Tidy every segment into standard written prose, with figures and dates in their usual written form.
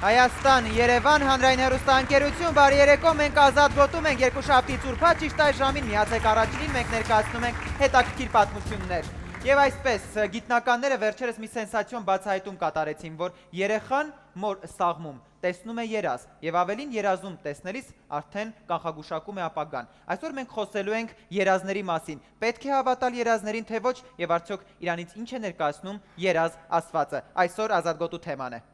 Հայաստան, Երևան, հանրային հեռուստաընկերություն, բարի երեկո, մենք ազատ գոտում ենք երկուշաբթի ծուրփա, ճիշտ այս ժամին միացեք առաջինին, մենք ներկայացնում ենք հետաքրքիր պատմություններ։ Եվ այսպես, գիտնականները վերջերս մի սենսացիոն բացահայտում կատարեցին, որ երեխան մոր սաղմում տեսնում է երազ, եւ ավելին երազում տեսնելիս արդեն կանխագուշակում է ապագան։ Այսօր մենք խոսելու ենք երազների մասին։ Պետք է հավատալ երազներին, թե ոչ, եւ արդյոք իրանից ինչ է ներկայացնում երազ ասվածը։ Այսօր ազատ գոտու թեման է։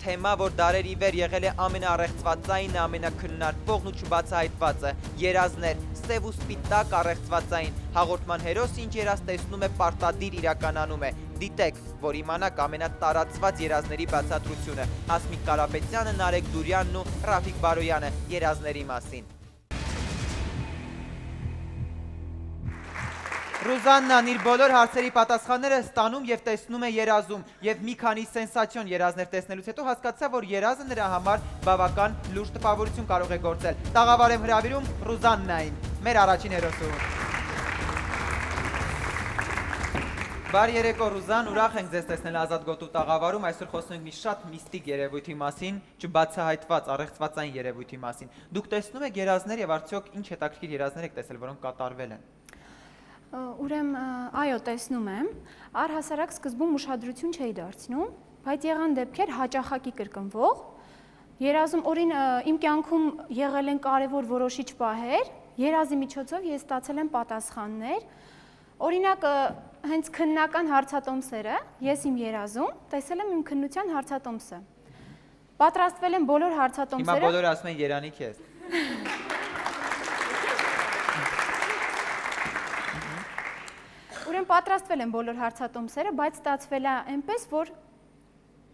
Թեմա, որ դարեր ի վեր եղել է ամենաառեղծվածային, ամենաքննարկվողն ու չբացահայտվածը, երազներ, սև ու սպիտակ առեղծվածային, հաղորդման հերոսը ինչ երազ տեսնում է, պարտադիր իրականանում է։ Դիտեք, որ իմանաք ամենատարածված երազների բացատրությունը։ Հասմիկ Կարապետյանը, Նարեկ Դուրյանն ու Ռաֆիկ Բարոյանը երազների մասին։ Ռուզաննան իր բոլոր հարցերի պատասխանները ստանում եւ տեսնում է երազում եւ մի քանի սենսացիոն երազներ տեսնելուց հետո հասկացա, որ երազը նրա համար բավական լուրջ տպավորություն կարող է գործել։ Տաղավար եմ հրավիրում Ռուզաննային, մեր առաջին հերոսուհուն։ Բարի երեկո Ռուզան, ուրախ ենք ձեզ տեսնել ազատ գոտու տաղավարում։ Այսօր խոսում ենք մի շատ միստիկ երևույթի մասին, չբացահայտված, առեղծվածային երևույթի մասին։ Դուք տեսնում եք երազներ եւ արդյոք ինչ հետաքրքիր երազներ եք տեսել, որոնք կատարվել են։ Ուրեմն, այո, տեսնում եմ, առհասարակ սկզբում ուշադրություն չէի դարձնում, բայց եղան դեպքեր հաճախակի կրկնվող, երազում օրին իմ կյանքում եղել են կարևոր որոշիչ պահեր, երազի միջոցով ես ստացել եմ պատասխաններ, օրինակ հենց քննական հարցատոմսերը, ես իմ երազում տեսել եմ իմ քննության հարցատոմսը, պատրաստվել եմ բոլոր հարցատոմսերը։ Հիմա բոլորը ասում են Երանի քեզ։ Ուրեմն պատրաստվել են բոլոր հարցատոմսերը, բայց ստացվել է այնպես, որ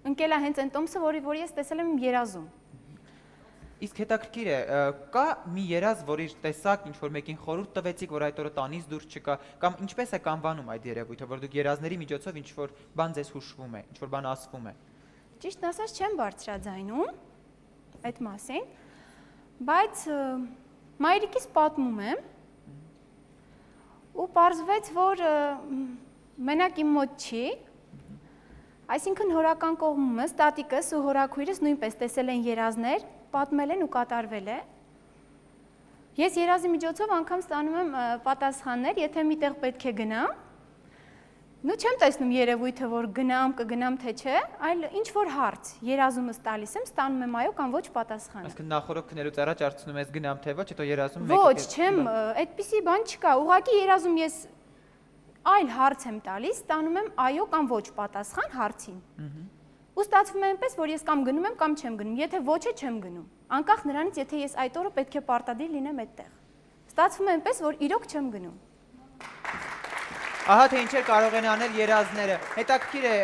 ընկել է հենց այն տոմսը, որ ես տեսել եմ իմ երազում։ Իսկ հետաքրքիր է, կա մի երազ, որի տեսակ ինչ-որ մեկին խորհուրդ տվեցիք, որ այդ օրը տանից դուրս չկա, կամ ինչպես եք անվանում այդ երևույթը, որ դուք երազների միջոցով ինչ-որ բան ձեզ հուշվում է, ինչ-որ բան ասվում է։ Ճիշտն ասած չեմ բարձրաձայնում այդ մասին, բայց մայրիկիս պատմում եմ, ու պարզվեց, որ մենակ իմ մոտ չի, այսինքն հորական կողմումս, տատիկս ու հորաքույրս նույնպես տեսել են երազներ, պատմել են ու կատարվել է։ Ես երազի միջոցով անգամ ստանում եմ պատասխաններ, եթե միտեղ պետք է գնամ, նու չեմ տեսնում երևույթը, որ կգնամ թե չէ, այլ ինչ-որ հարց երազումս տալիս եմ, ստանում եմ այո կամ ոչ պատասխանը։ Այսինքն նախորդ քնելուց առաջ հարցնում ես գնամ թե ոչ, հետո երազում Ոչ, չեմ, այդպիսի բան չկա, ուղղակի երազում ես այլ հարց եմ տալիս, ստանում եմ այո կամ ոչ պատասխան հարցին։ Ու ստացվում է այնպես, որ ես կամ գնում եմ կամ չեմ գնում, եթե ոչ է չեմ գնում, անկախ նրանից, եթե ես այդ օրը պետք է պարտադիր լինեմ այդտեղ։ Ստացվում է այնպես, որ իրոք չեմ գնում։ Ահա թե ինչեր կարող են անել երազները։ Հետաքրքիր է,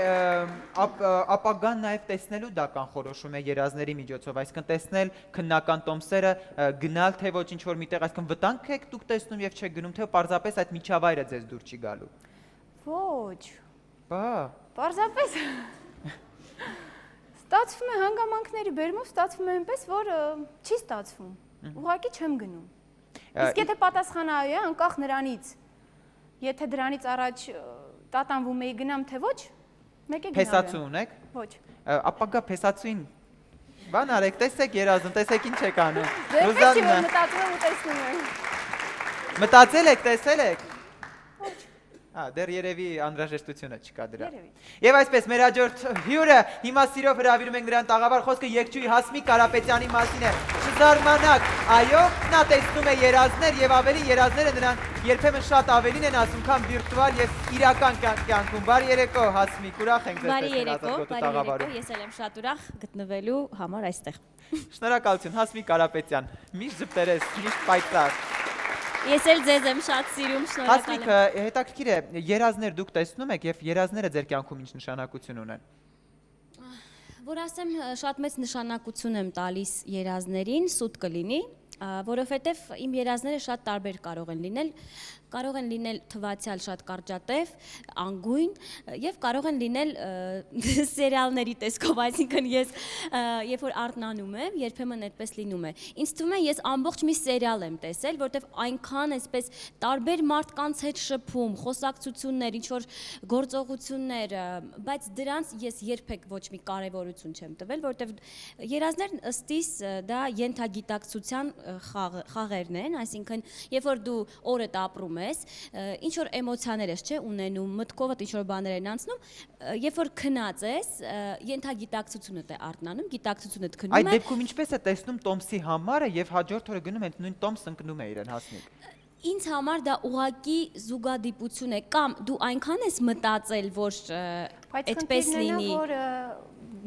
ապագան նաև տեսնելու դա կանխորոշում է երազների միջոցով, այսինքն տեսնել քննական տոմսերը, գնալ թե ոչ ինչ-որ միտեղ, այսինքն վտանգ եք դուք տեսնում եւ չեք գնում, թե պարզապես այդ միջավայրը ձեզ դուր չի գալու։ Ոչ։ Բա։ Պարզապես ստացվում է հանգամանքների բերումով, ստացվում է այնպես, որ չի ստացվում։ Ուղղակի չեմ գնում։ Իսկ եթե պատասխանը այո է, անկախ նրանից, եթե դրանից առաջ տատանվում էի գնամ թե ոչ, մեկ է գնալ եմ։ Փեսացու ունեք։ Ոչ։ Ապագա փեսացուին բան արեք, տեսեք երազում, տեսեք ինչ եք անում։ Դեռ չի որ մտածում եմ ու տեսնում եմ։ Մտածել եք, տեսել եք։ Ոչ։ Դեռ երևի անհրաժեշտությունը չկա դրա։ Երևի։ Եվ այսպես մեր հաջորդ հյուրը, հիմա սիրով հրավիրում ենք նրան տաղավար, խոսքը երգչուհի Հասմիկ Կարապետյանի մասին է։ Չզարմանաք, այո, նա տեսնում է երազներ եւ ավելի երազները նրան երբեմն շատ ավելին են ասում, քան վիրտուալ եւ իրական կյանքում։ Բարի երեկո Հասմիկ, ուրախ ենք ձեզ տեսնել տաղավարում։ Ես էլ եմ շատ ուրախ գտնվելու համար այստեղ։ Շնորհակալություն Հասմիկ Կարապետյան։ Միշտ զպտերես, միշտ պայծառ։ Ես էլ ձեզ եմ շատ սիրում, շնորհակալ եմ։ Հասմիկ, հետաքրքիր է, երազներ դուք տեսնում եք եւ երազները ձեր կյանքում ինչ նշանակություն ունեն։ Որ ասեմ, շատ մեծ նշանակություն եմ տալիս երազներին, սուտ կլինի, որովհետև իմ երազները շատ տարբեր կարող են լինել։ կարող են լինել թվացial շատ կարճատև, անգույն եւ կարող են լինել սերիալների տեսքով, այսինքն ես երբ որ արթնանում եմ, երբեմն այդպես լինում է։ Ինձ թվում է ես ամբողջ մի սերիալ եմ տեսել, որտեվ այնքան այսպես տարբեր մարդկանց հետ շփում, խոսակցություններ, ինչ որ գործողություններ, բայց դրանց ես երբեք ոչ մի կարևորություն չեմ տվել, որտեվ երազներն ըստիս դա ենթագիտակցության խաղերն են, այսինքն երբ որ դու օրդ ապրում ես, ինչ որ էմոցիաներ ես, չէ, ունենում, մտքովդ ինչ որ բաներ են անցնում, երբ որ քնած ես, ենթագիտակցությունդ է արթնանում, գիտակցությունդ քնում է։ Այդ դեպքում ինչպես է տեսնում Տոմսի համարը եւ հաջորդ օրը գնում են նույն Տոմս ընկնում է իրեն Հասմիկ։ Ինձ համար դա ուղակի զուգադիպություն է, կամ դու այնքան ես մտածել, որ այդպես լինի։ Որ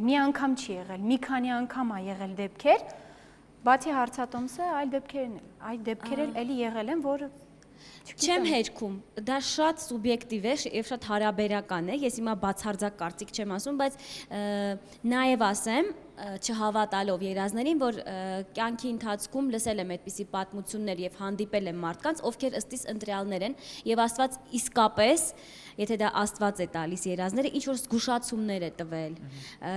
մի անգամ չի եղել, մի քանի անգամ է եղել դեպքեր, բացի հարցատոմսը, այլ դեպքեր էլ էլի եղել են, որ Չեմ հերքում, դա շատ սուբյեկտիվ է եւ շատ հարաբերական է, ես հիմա բացարձակ կարծիք չեմ ասում, բայց նաեւ ասեմ, չհավատալով երազներին, որ կյանքի ընթացքում լսել եմ այդպիսի պատմություններ եւ հանդիպել եմ մարդկանց, ովքեր ըստիս ընտրյալներ են եւ Աստված իսկապես, եթե դա Աստված է տալիս երազները, ինչ որ զգուշացումներ է տվել։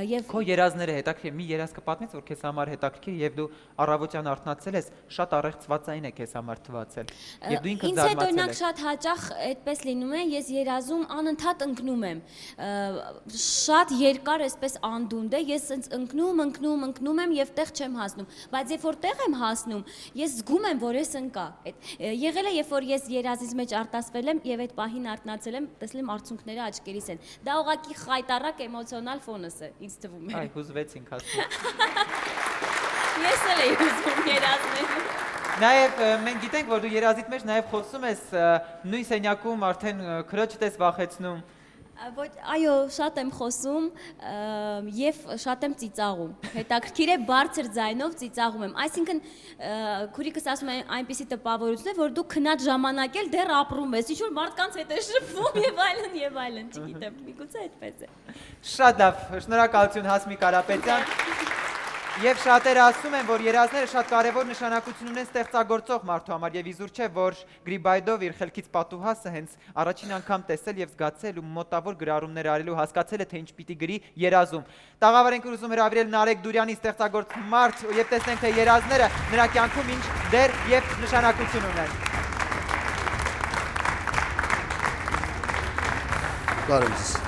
Եվ քո երազները հետաքրքիր, մի երազ կպատմես, որ քեզ համար հետաքրքիր եւ դու առավոտյան արթնացել ես, շատ առեղծվածային է քեզ համար թվացել։ Եվ դու ինքդ ինձ հետ զարմացել օրինակ ես։ շատ հաճախ այդպես լինում է, ես երազում անընդհատ ընկնում եմ։ Շատ երկար այսպես անդունդ է, ես ընկնում եմ եւ տեղ չեմ հասնում, բայց երբ որ տեղ եմ հասնում, ես զգում եմ, որ ես ընկա։ Եղել է, երբ որ ես երազից մեջ արտասվել եմ եւ այդ պահին արթնացել եմ, տեսել եմ արցունքները աչքերիս են։ Դա ուղղակի խայտառակ էմոցիոնալ ֆոնս է, ինձ թվում է։ Այ հուզվեցինք Հասմիկ։ Ես էլ եմ ուզում երազներ։ Նաև մենք գիտենք, որ դու երազիդ մեջ նաև խոսում ես նույն սենյակում արդեն քրոջդ ես վախեցնում։ Ոչ, այո, շատ եմ խոսում եւ շատ եմ ծիծաղում։ Հետաքրքիր է բարձր ձայնով ծիծաղում եմ։ Այսինքն քուրիկս ասում է այնպիսի տպավորություն է, որ դու քնած ժամանակ էլ դեռ ապրում ես, ինչ որ մարդկանց հետ ես շփվում եւ այլն, չգիտեմ, միգուցե այդպես է։ Շատ լավ, շնորհակալություն Հասմիկ Կարապետյան։ Եվ շատերը ասում են, որ երազները շատ կարևոր նշանակություն ունեն ստեղծագործող մարդու համար եւ իզուր չէ, որ Գրիբայդով իր խելքից պատուհասը հենց առաջին անգամ տեսել եւ զգացել ու մոտավոր գրառումներ արելու հասկացել է, թե ինչ պիտի գրի երազում։ Տաղավար ենք ուզում հրավիրել Նարեկ Դուրյանի ստեղծագործ մարդ եւ տեսնենք, թե երազները նրա կյանքում ինչ դեր եւ նշանակություն ունեն։ Բարև ձեզ։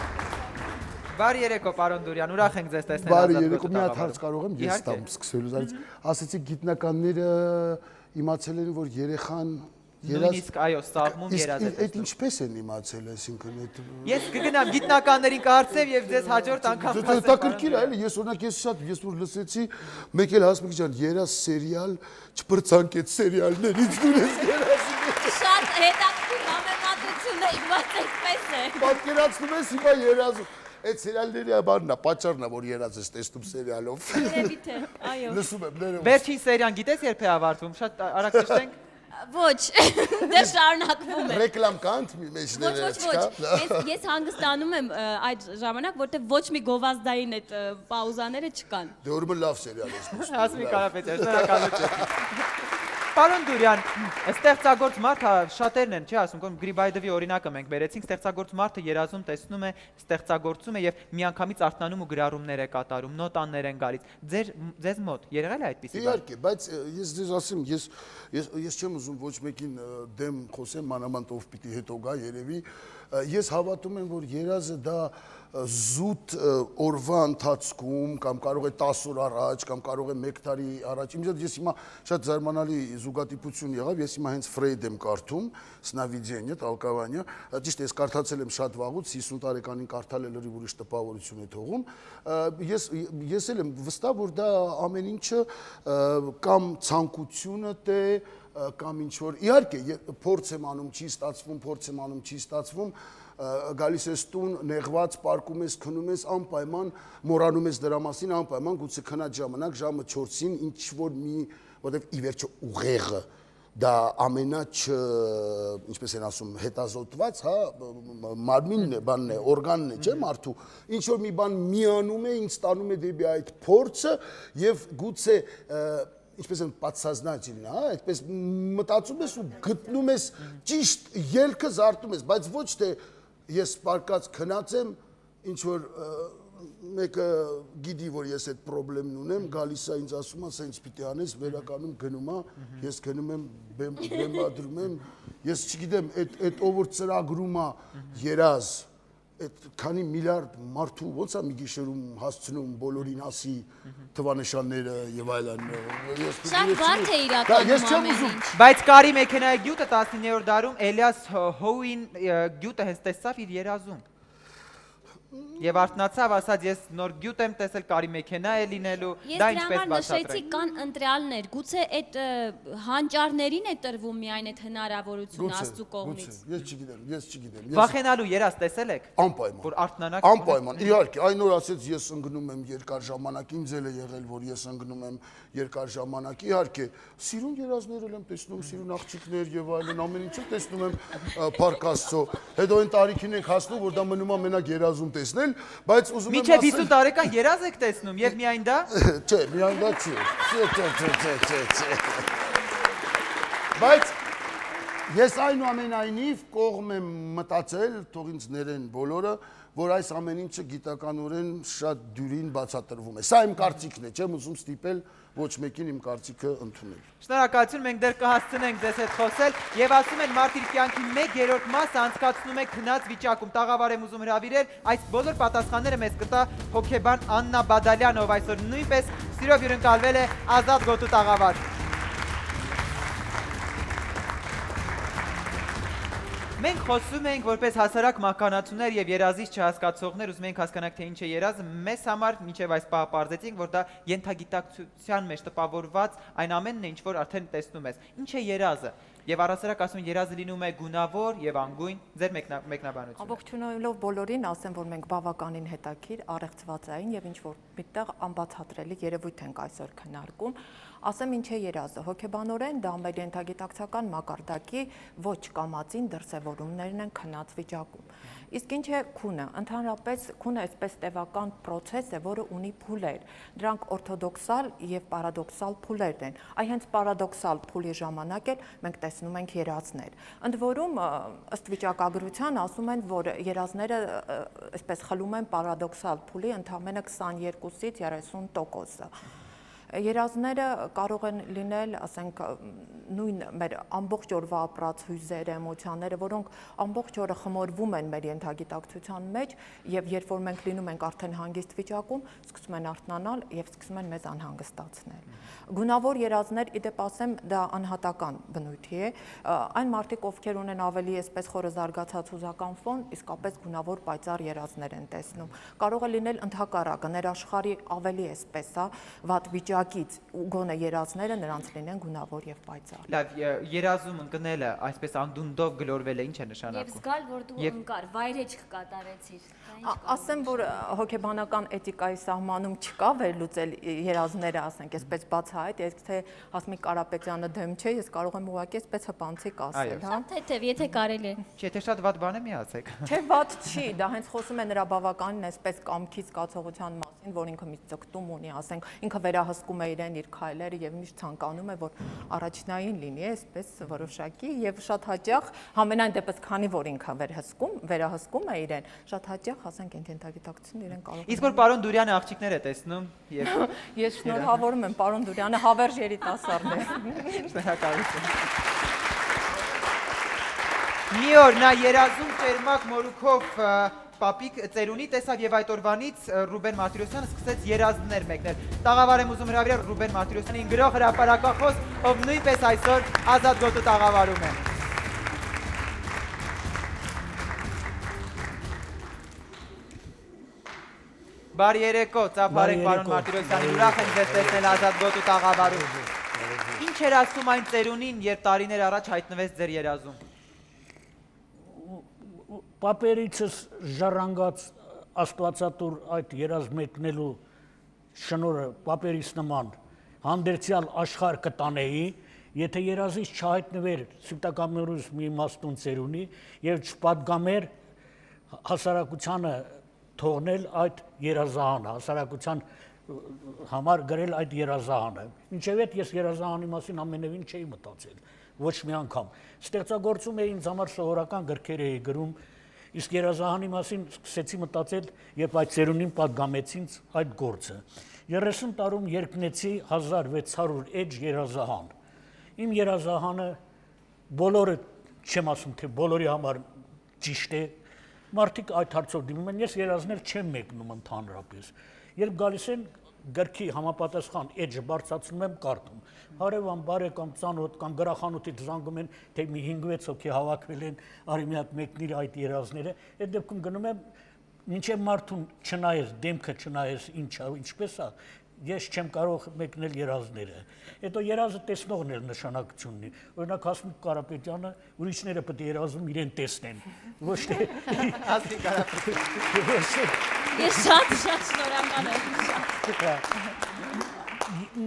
Բարի երեկո, պարոն Դուրյան, ուրախ ենք ձեզ տեսնել Բարի երեկո, մի հատ հարց կարող եմ ես տամ սկսելուց արից։ Ասեցիք գիտնականները իմացել են, որ երեխան նույնիսկ այո, սաղմում երազ է Այդ ինչպես են իմացել, այսինքն այդ Ես կգնամ գիտնականներին կհարցեմ եւ ձեզ հաջորդ անգամ կասեմ։ Հետաքրքիր է, էլի ես օրինակ ես որ լսեցի, մեկ էլ Հասմիկ ջան, երազ սերիալ, չփրցանք այդ սերիալներից դու ես երազում։ Շատ հետաքրքիր համեմատություն է, բայց այդպես է։ Պատկերացնում ես հիմա երազում։ Այդ սերիալների բանն է, պատճառն է, որ երազ ես տեսնում սերիալով։ Երևի թե, այո։ Լսում եմ, ներողություն։ Վերջին սերիան գիտես երբ է ավարտվում, շատ արագ նշենք։ Ոչ, դեռ շարունակվում է։ Ռեկլամ կա ընդմի մեջները, Ոչ, ես հանգստանում եմ այդ ժամանակ, որտեղ ոչ մի գովազդային այդ պաուզաները չկան։ Դե ուրեմն լավ սերիալ ես տեսնում։ Հասմիկ Կարապետյան, շնորհակալություն։ Պարոն Դուրյան, ստեղծագործ մարդը շատերն են, չի ասում, որ Գրիբայդովի օրինակը մենք բերեցինք, ստեղծագործ մարդը երազում տեսնում է, ստեղծագործում է եւ միանգամից արթնանում ու գրառումներ է կատարում, նոտաներ են գալիս։ Ձեզ մոտ եղել է այդպիսի բան։ Իհարկե, բայց ես ձեզ ասեմ, ես չեմ ուզում ոչ մեկին դեմ խոսեմ, մանավանդ ով պիտի հետո գա երևի։ Ես հավատում եմ, որ երազը դա զուտ օրվա ընթացքում կամ կարող է 10 օր առաջ կամ կարող է 1 տարի առաջ։ Իմ ես հիմա շատ զարմանալի զուգադիպություն եղավ, ես հիմա հենց Ֆրեյդ եմ կարդում, Սնավիդյանը, Տալկավանյա, ճիշտ է, ես կարդացել եմ շատ վաղուց, 50 տարեկանին կարդալ էլ լրիվ ուրիշ տպավորություն է թողում։ Ես էլ եմ վստահ, որ դա ամեն ինչը կամ ցանկությունդ է կամ ինչ որ իհարկե փորձ եմ անում, չի ստացվում, գալիս ես տուն, նեղված, պարկում ես, քնում ես, անպայման մոռանում ես դրա մասին, անպայման գուցե քնած ժամանակ ժամը 4-ին ինչ որ մի, որտեվ ի վերջո ուղեղը դա ամենաչ, ինչպես են ասում, հետազոտված, հա, մարմինն է, բանն է, օրգանն է, չէ՞ մարդու, ինչ որ մի բան միանում է, ինձ տանում է դեպի այդ փորձը եւ գուցե ինչպես են պատսազնաչին, հա, այդպես մտածում ես ու գտնում ես ճիշտ ելքը զարտում ես, բայց ոչ թե ես պարկած քնած եմ, ինչ որ մեկը գիտի, որ ես այդ խնդիրն ունեմ, գալիս է ինձ ասում է, սենց պիտի անես, վերականում գնում է, ես գնում եմ, բեմադրում եմ, ես չգիտեմ, այդ ով որ ծրագրում է երազ, այդ քանի միլիարդ մարդու ոնց է մի գիշերում հասցնում բոլորին ասի թվանշանները եւ այլն։ Շատ բարդ է իրականում ամեն ինչ։ Բայց կարի մեքենայի գյուտը 19-րդ դարում Էլիաս Հոուին գյուտը հենց տեսավ իր երազում։ Եվ արթնացավ, ասաց ես նոր գյուտ եմ տեսել, կարի մեքենա է լինելու, դա ինչպես նշեցի կան ընտրյալներ, գուցե այդ հանճարներին է տրվում միայն այդ հնարավորությունը Աստծու կողմից։ Ես չգիտեմ։ Վախենալու երազ տեսել եք։ Անպայման։ Որ արթնանաք։ Անպայման։ Իհարկե, այն օր ասեց ես ընկնում եմ երկար ժամանակ, ինձ էլ է եղել, որ ես ընկնում եմ երկար ժամանակ։ Իհարկե, սիրուն երազներ եմ տեսնում, սիրուն աղջիկներ եւ այլն, ամեն ինչը տեսնում եմ Փառք Աստծո։ Հետո այն տարիքին եք հասնում, որ դա մնում է մենակ երազում տեսնել, բայց ուզում եմ Մինչև 50 տարեկան երազ եք տեսնում եւ միայն դա։ Չէ, միայն դա չի։ Չէ։ Բայց ես այնուամենայնիվ կողմ եմ մտածել, թող ինձ ներեն բոլորը, որ այս ամեն ինչը գիտականորեն շատ դյուրին բացատրվում է։ Սա իմ կարծիքն է, չեմ ուզում ստիպել ոչ մեկին իմ կարծիքը ընդունել։ Շնորհակալություն, մենք դեռ կհասցնենք ձեզ հետ խոսել եւ ասում են մարդ իր կյանքի 1/3 մասը անցկացնում է քնած վիճակում։ Տաղավար եմ ուզում հրավիրել, այս բոլոր պատասխանները մեզ կտա հոգեբան Աննա Բադալյանը, ով այսօր նույնպես սիրով հյուրընկալվել է Ազատ գոտու տաղավար։ Մենք խոսում ենք որպես հասարակ մահկանացուներ եւ երազիչ չհասկացողներ, ուզում ենք հասկանանք թե ինչ է երազը, մեզ համար մինչեւ այս պահը պարզեցինք, որ դա ենթագիտակցության մեջ տպավորված այն ամենն է, ինչ որ արդեն տեսնում ես։ Ինչ է երազը։ Եւ առասարակ ասում են երազը լինում է գունավոր եւ անգույն, ձեր մեկնաբանությունը։ Ամբողջությամբ բոլորին ասեմ, որ մենք բավականին հետաքրքիր, առեղծվածային եւ ինչ որ միտեղ անբացատրելի երևույթ ենք այսօր քննարկում։ Ասեմ ինչ է երազը։ Հոգեբանորեն դա մեր ենթագիտակցական մակարդակի ոչ կամածին դրսևորումներն են քնած վիճակում։ Իսկ ինչ է քունը։ Ընդհանրապես քունը այսպես տևական process է, որը ունի փուլեր։ Դրանք օրթոդոքսալ եւ պարադոքսալ փուլերն են։ Այ հենց պարադոքսալ փուլի ժամանակ էլ մենք տեսնում ենք երազներ։ Ընդ որում ըստ վիճակագրության ասում են, որ երազները այսպես խլում են պարադոքսալ փուլի ընդամենը 22-ից 30%-ը։ Երազները կարող են լինել, ասենք, նույն մեր ամբողջ օրվա ապրած հույզերը, էմոցիաները, որոնք ամբողջ օրը խմորվում են մեր ենթագիտակցության մեջ եւ երբ որ մենք լինում ենք արդեն հանգիստ վիճակում, սկսում են արթնանալ եւ սկսում են մեզ անհանգստացնել։ Գունավոր երազներ, իդեպ ասեմ, դա անհատական բնույթի է, այն մարդիկ, ովքեր ունեն ավելի այսպես խորը զարգացած հուզական ֆոն, իսկապես գունավոր պայծառ երազներ են տեսնում։ Կարող է լինել ընդհակառակը, ներաշխարհի ավելի այսպես, վատ վիճակից ու գոնե երազները նրանց լինեն գունավոր եւ պայծառ։ Լավ, երազում ընկնելը այսպես անդունդով գլորվել է, ինչ է նշանակում։ Եվ զգալ, որ դու ընկար, վայրեջք կատարեցիր։ Ասեմ, որ հոգեբանական էթիկայի սահմանում չկա վերլուծել երազները, ասենք, այսպես բացահայտ, եթե Հասմիկ Կարապետյանը դեմ չէ, ես կարող եմ ուղղակի այսպես հպանցիկ ասել, հա։ Շատ թեթև, եթե կարելի է։ Չէ, թե շատ վատ բան է մի ասեք։ Չէ, վատ չի, դա հենց խոսում է նրա բավականին այսպես կամքի զգացողության մասին, որ ինքը մի ձգտում ունի, ասենք, ինքը վերահսկում է իրեն իր քայլերը եւ միշտ ցանկանում է, որ առաջնային լինի, այսպես որոշակի եւ շատ հաճախ համենայն դեպս քանի որ ինքը վերահսկում է իրեն, շատ հաճախ ասենք ենթագիտակցություն իրեն կարող է։ Իսկ որ պարոն Դուրյանը աղջիկներ է տեսնում եւ Ես շնորհավորում եմ պարոն Դուրյանը, հավերժ երիտասարդ է։ Շնորհակալություն։ Մի օր նա երազում ճերմակ մորուքով պապիկ ծերունի տեսավ եւ այդ օրվանից Ռուբեն Մարտիրոսյանը սկսեց երազներ մեկնել։ Տաղավար եմ ուզում հրավիրել Ռուբեն Մարտիրոսյանին, գրող հրապարակախոս, ով նույնպես այսօր Ազատ գոտու տաղավարում է։ Բարի երեկո, ծափարենք պարոն Մարտիրոսյանի, ուրախ եմ ձեզ տեսնել Ազատ գոտու տաղավարում։ Ինչ էր ասում այն ծերունին, երբ տարիներ առաջ հայտնվեց ձեր երազում։ Պապերիցս ժառանգած աստվածատուր այդ երազ մեկնելու շնորհը պապերից նման հանդերձյալ աշխարհ կտանեի, եթե երազից չհայտնվեր սուտակամերուս մի իմաստուն ծերունի եւ չպատգամեր հասարակությանը թողնել այդ երազահանը, հասարակության համար գրել այդ երազահանը։ Ինչև այդ ես երազահանի մասին ամենևին չէի մտածել, ոչ մի անգամ։ Ստեղծագործում էի ինձ համար սովորական գրքեր էի գրում, իսկ երազահանի մասին սկսեցի մտածել, երբ այդ ծերունին պատգամեց ինձ այդ գործը։ 30 տարում երկնեցի 1600 էջ երազահան։ Իմ երազահանը բոլորը չեմ ասում, թե բոլորի համար ճիշտ է, մարդիկ այդ հարցով դիմում են, ես երազներ չեմ մեկնում ընդհանրապես։ Երբ գալիս են գրքի համապատասխան էջը բարձրացնում եմ կարդում։ Հարևան, բարեկամ, ծանոթ կամ գրախանութից զանգում են, թե մի 5-6 հոգի հավաքվել են, արի մի հատ մեկնիր այդ երազները, այդ դեպքում գնում եմ, մինչև մարդուն չնայես, դեմքը չնայես ինչպես է, ես չեմ կարող մեկնել երազները։ Հետո երազը տեսնողն էլ նշանակություն ունի։ Օրինակ Հասմիկ Կարապետյանը ուրիշները պետք է երազում իրեն տեսնեն, ոչ թե Հասմիկ Կարապետյան։ Ես շատ շնորհակալ եմ։